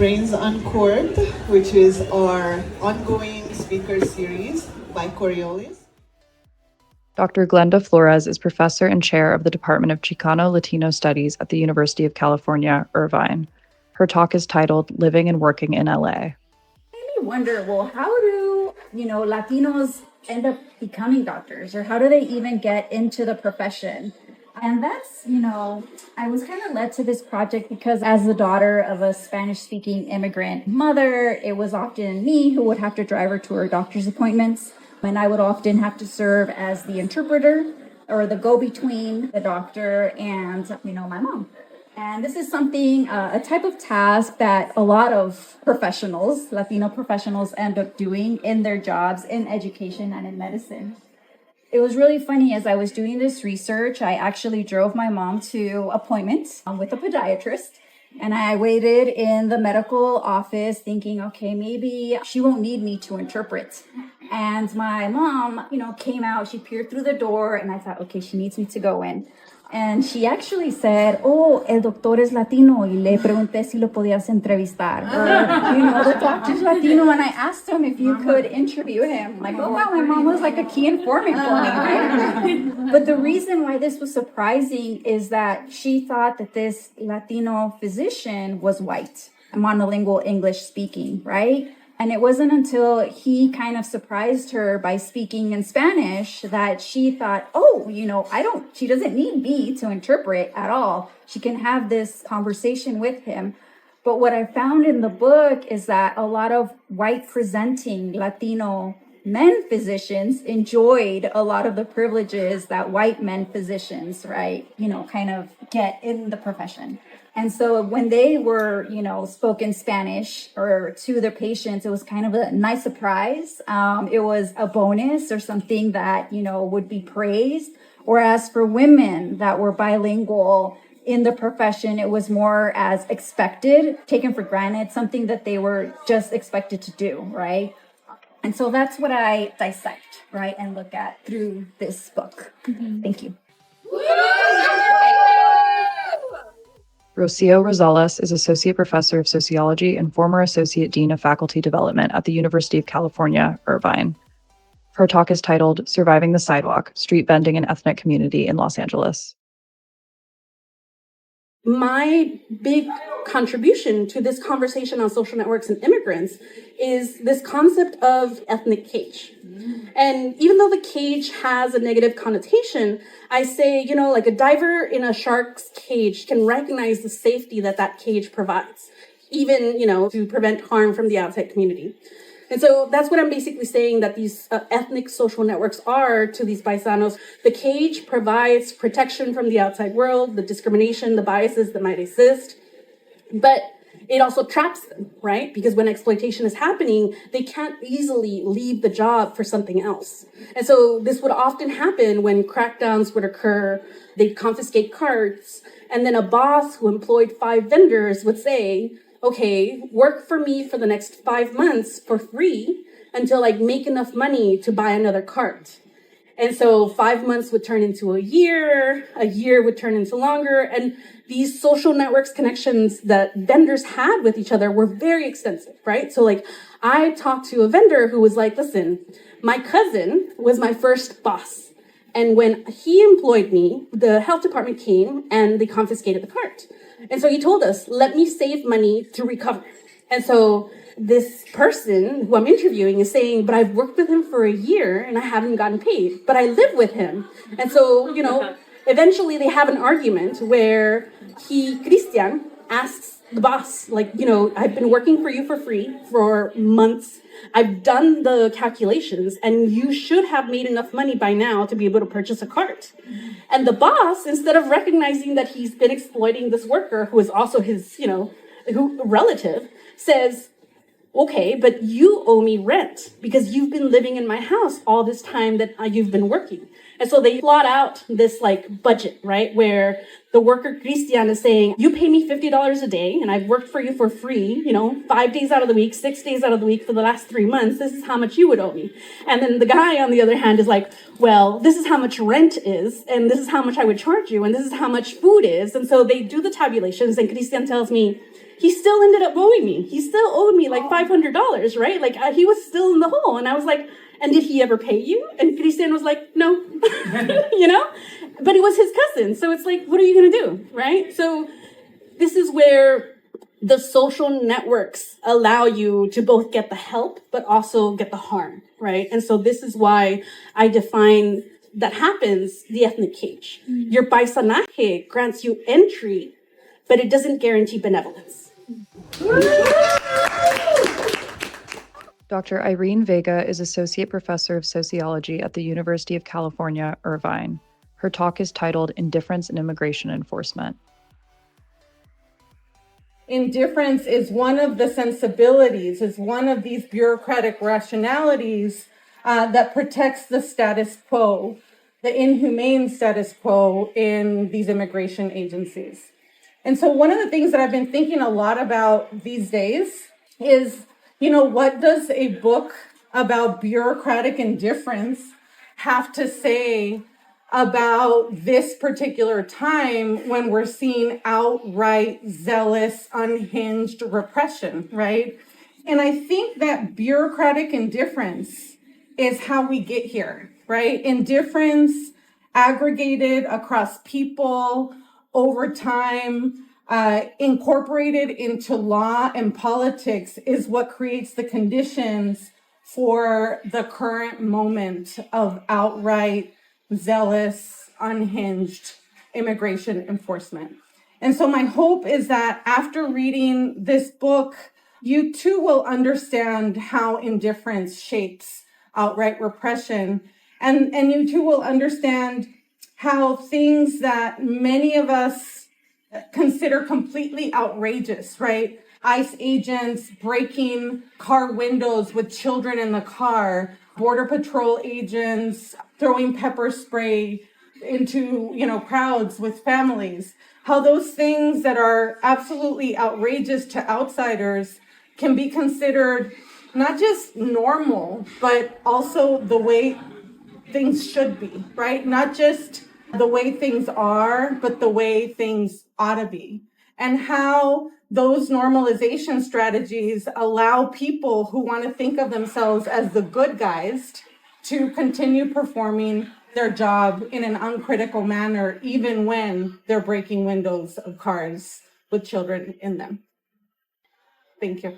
Brains Uncorked, which is our ongoing speaker series by Coriolis. Dr. Glenda Flores is professor and chair of the Department of Chicano Latino Studies at the University of California, Irvine. Her talk is titled Living and Working in LA. Made me wonder, well, how do, Latinos end up becoming doctors, or how do they even get into the profession? And that's, I was kind of led to this project because as the daughter of a Spanish-speaking immigrant mother, it was often me who would have to drive her to her doctor's appointments. And I would often have to serve as the interpreter or the go-between the doctor and, my mom. And this is something, a type of task that a lot of professionals, Latino professionals, end up doing in their jobs in education and in medicine. It was really funny. As I was doing this research, I actually drove my mom to appointments with a podiatrist. And I waited in the medical office thinking, okay, maybe she won't need me to interpret. And my mom, came out, she peered through the door, and I thought, okay, she needs me to go in. And she actually said, oh, el doctor es Latino, y le pregunté si lo podías entrevistar. Or, the doctor's Latino, and I asked him if you could interview him. Like, oh, wow, my mom was like a key informant for me, right? But the reason why this was surprising is that she thought that this Latino physician was white, monolingual English speaking, right? And it wasn't until he kind of surprised her by speaking in Spanish that she thought, oh, she doesn't need me to interpret at all. She can have this conversation with him. But what I found in the book is that a lot of white presenting Latino men physicians enjoyed a lot of the privileges that white men physicians, right, kind of get in the profession. And so when they were, spoke in Spanish or to their patients, it was kind of a nice surprise. It was a bonus or something that, would be praised. Whereas for women that were bilingual in the profession, it was more as expected, taken for granted, something that they were just expected to do, right? And so that's what I dissect, right, and look at through this book. Mm-hmm. Thank you. Rocío Rosales is Associate Professor of Sociology and former Associate Dean of Faculty Development at the University of California, Irvine. Her talk is titled Surviving the Sidewalk, Street Vending and Ethnic Community in Los Angeles. My big contribution to this conversation on social networks and immigrants is this concept of ethnic cage. And even though the cage has a negative connotation, I say, like a diver in a shark's cage can recognize the safety that that cage provides, even, to prevent harm from the outside community. And so that's what I'm basically saying that these ethnic social networks are to these paisanos. The cage provides protection from the outside world, the discrimination, the biases that might exist, but it also traps them, right? Because when exploitation is happening, they can't easily leave the job for something else. And so this would often happen when crackdowns would occur. They'd confiscate carts, and then a boss who employed 5 vendors would say, okay, work for me for the next 5 months for free until I make enough money to buy another cart. And so 5 months would turn into a year would turn into longer. And these social networks connections that vendors had with each other were very extensive, right? So I talked to a vendor who was like, listen, my cousin was my first boss. And when he employed me, the health department came and they confiscated the cart. And so he told us, let me save money to recover. And so this person who I'm interviewing is saying, but I've worked with him for a year and I haven't gotten paid, but I live with him. And so, eventually they have an argument where Christian, asks the boss, I've been working for you for free for months. I've done the calculations and you should have made enough money by now to be able to purchase a cart. And the boss, instead of recognizing that he's been exploiting this worker who is also his, relative, says, okay, but you owe me rent because you've been living in my house all this time that you've been working. And so they plot out this budget, right? Where the worker Christian is saying, you pay me $50 a day and I've worked for you for free, 5 days out of the week, 6 days out of the week for the last 3 months. This is how much you would owe me. And then the guy on the other hand is like, well, this is how much rent is, and this is how much I would charge you, and this is how much food is. And so they do the tabulations, and Christian tells me, he still ended up owing me. He still owed me like $500, right? Like he was still in the hole. And I was like, and did he ever pay you? And Christian was like, no, you know, but it was his cousin. So it's like, what are you going to do? Right? So this is where the social networks allow you to both get the help, but also get the harm, right? And so this is why I define that happens the ethnic cage. Your paisanaje grants you entry, but it doesn't guarantee benevolence. Dr. Irene Vega is Associate Professor of Sociology at the University of California, Irvine. Her talk is titled Indifference in Immigration Enforcement. Indifference is one of the sensibilities, is one of these bureaucratic rationalities that protects the status quo, the inhumane status quo in these immigration agencies. And so one of the things that I've been thinking a lot about these days is, what does a book about bureaucratic indifference have to say about this particular time when we're seeing outright, zealous, unhinged repression, right? And I think that bureaucratic indifference is how we get here, right? Indifference aggregated across people over time, incorporated into law and politics is what creates the conditions for the current moment of outright, zealous, unhinged immigration enforcement. And so my hope is that after reading this book, you too will understand how indifference shapes outright repression. And you too will understand how things that many of us consider completely outrageous, right? ICE agents breaking car windows with children in the car, Border Patrol agents throwing pepper spray into, crowds with families. How those things that are absolutely outrageous to outsiders can be considered not just normal, but also the way things should be, right? Not just the way things are, but the way things ought to be. And how those normalization strategies allow people who want to think of themselves as the good guys to continue performing their job in an uncritical manner, even when they're breaking windows of cars with children in them. Thank you.